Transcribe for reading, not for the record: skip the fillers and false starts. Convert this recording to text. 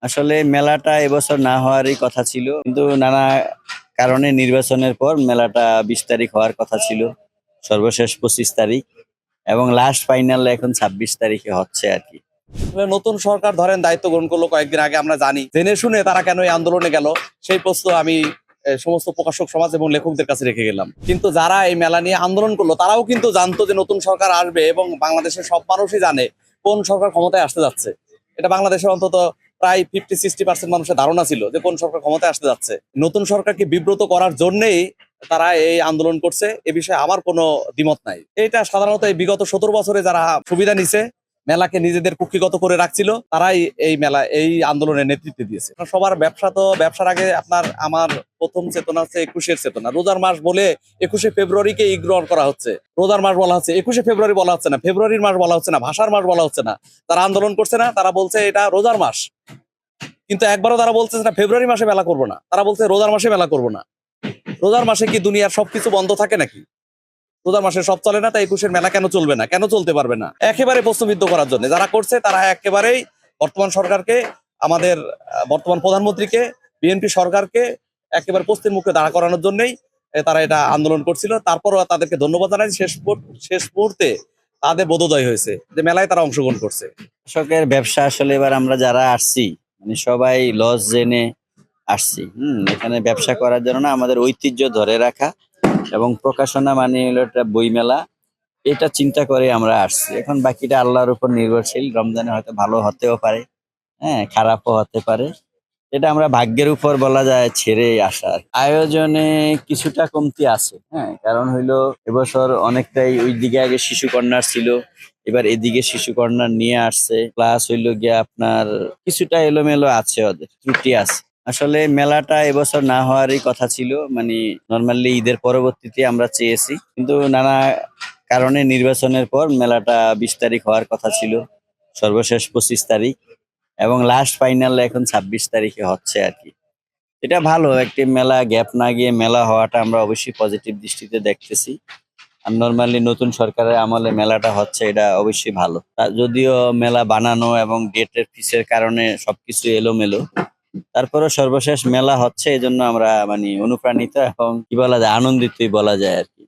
আসলে মেলাটা এবছর না হওয়ারই কথা ছিল, কিন্তু নানা কারণে নির্বাচনের পর মেলাটা 20 তারিখ হওয়ার কথা ছিল, সর্বশেষ 25 তারিখ, এবং লাস্ট ফাইনাল এখন 26 তারিখে হচ্ছে আর কি। নতুন সরকার ধরেন দায়িত্ব গ্রহণ করলো কয়েকদিন আগে, আমরা জানি জেনে শুনে তারা কেন এই আন্দোলনে গেল সেই প্রশ্ন আমি সমস্ত প্রকাশক সমাজ এবং লেখকদের কাছে রেখে গেলাম। কিন্তু যারা এই মেলা নিয়ে আন্দোলন করলো তারাও কিন্তু জানতো যে নতুন সরকার আসবে, এবং বাংলাদেশের সব মানুষই জানে কোন সরকার ক্ষমতায় আসতে যাচ্ছে। এটা বাংলাদেশের অন্তত প্রায় 50-60% মানুষের ধারণা ছিল যে কোন সরকার ক্ষমতায় আসতে যাচ্ছে। নতুন সরকারকে বিব্রত করার জন্যই তারা এই আন্দোলন করছে, এ বিষয়ে আমার কোনো দ্বিমত নাই। এটা সাধারণত এই বিগত 17 বছরে যারা সুবিধা নিছে, মেলাকে নিজেদের কুক্ষিগত করে রাখছিল, তারাই এই আন্দোলনের নেতৃত্ব দিয়েছে। সবার ব্যবসা, তো ব্যবসার আগে আমার প্রথম চেতনা হচ্ছে 21-এর চেতনা। রোজার মাস বলে 21শে ফেব্রুয়ারিকে ইগনোর করা হচ্ছে। রোজার মাস বলা হচ্ছে, 21শে ফেব্রুয়ারি বলা হচ্ছে না, ফেব্রুয়ারির মাস বলা হচ্ছে না, ভাষার মাস বলা হচ্ছে না। তারা আন্দোলন করছে না, তারা বলছে এটা রোজার মাস, কিন্তু একবারও তারা বলছে না ফেব্রুয়ারি মাসে মেলা করবো না, তারা বলছে রোজার মাসে মেলা করবো না। রোজার মাসে কি দুনিয়ার সবকিছু বন্ধ থাকে নাকি? রোজার মাসে সব চলে না, তাই 21-এর মেলা কেন চলবে না, কেন চলতে পারবে না? একেবারে প্রশ্নবিদ্ধ করার জন্য যারা করছে, তারা একেবারেই বর্তমান সরকারকে, আমাদের বর্তমান প্রধানমন্ত্রীকে, বিএনপি সরকারকে একেবারে পোস্তের মুখে দাঁড়া করানোর জন্যই তারা এটা আন্দোলন করছিল। তারপরও তাদেরকে ধন্যবাদ জানাই, শেষ মুহূর্তে তাদের বোধোদয় হয়েছে যে মেলায় তারা অংশগ্রহণ করছে। কৃষকের ব্যবসা আসলে এবার আমরা যারা আসছি, মানে সবাই লস জেনে আসছি। এখানে ব্যবসা করার জন্য না, আমাদের ঐতিহ্য ধরে রাখা এবং প্রকাশনা মানে হলো একটা বইমেলা, এটা চিন্তা করে আমরা আসছি। এখন বাকিটা আল্লাহর উপর নির্ভরশীল। রমজানে হয়তো ভালো হতেও পারে, হ্যাঁ, খারাপও হতে পারে। এটা আমরা ভাগ্যের উপর বলা যায় ছেড়ে আসার। আয়োজনে কিছুটা কমতি আছে, হ্যাঁ, কারণ হইলো এবছর অনেকটাই ওই দিকে আগে শিশু কর্নার ছিল, এবার এদিকে শিশু কর্নার নিয়ে আসছে, প্লাস হইলো গিয়ে আপনার কিছুটা এলোমেলো আছে, ওদের ত্রুটি আছে। আসলে মেলাটা এবছর না হওয়ারই কথা ছিল, মানে নর্মালি ঈদের পরবর্তীতে আমরা চেয়েছি, কিন্তু নানা কারণে নির্বাচনের পর মেলাটা 20 তারিখ হওয়ার কথা ছিল, সর্বশেষ 25 তারিখ, এবং লাস্ট ফাইনাল এখন 26 তারিখে হচ্ছে আর কি। এটা ভালো, একটি মেলা গ্যাপ না গিয়ে মেলা হওয়াটা আমরা অবশ্যই পজিটিভ দৃষ্টিতে দেখতেছি। আর নর্মালি নতুন সরকারের আমলে মেলাটা হচ্ছে, এটা অবশ্যই ভালো। যদিও মেলা বানানো এবং ডেটের ফিসের কারণে সবকিছু এলোমেলো, তারপরে সর্বশেষ মেলা হচ্ছে, এই জন্য আমরা মানে অনুপ্রাণিত এবং কি বলা যায়, আনন্দিতই বলা যায় আর কি।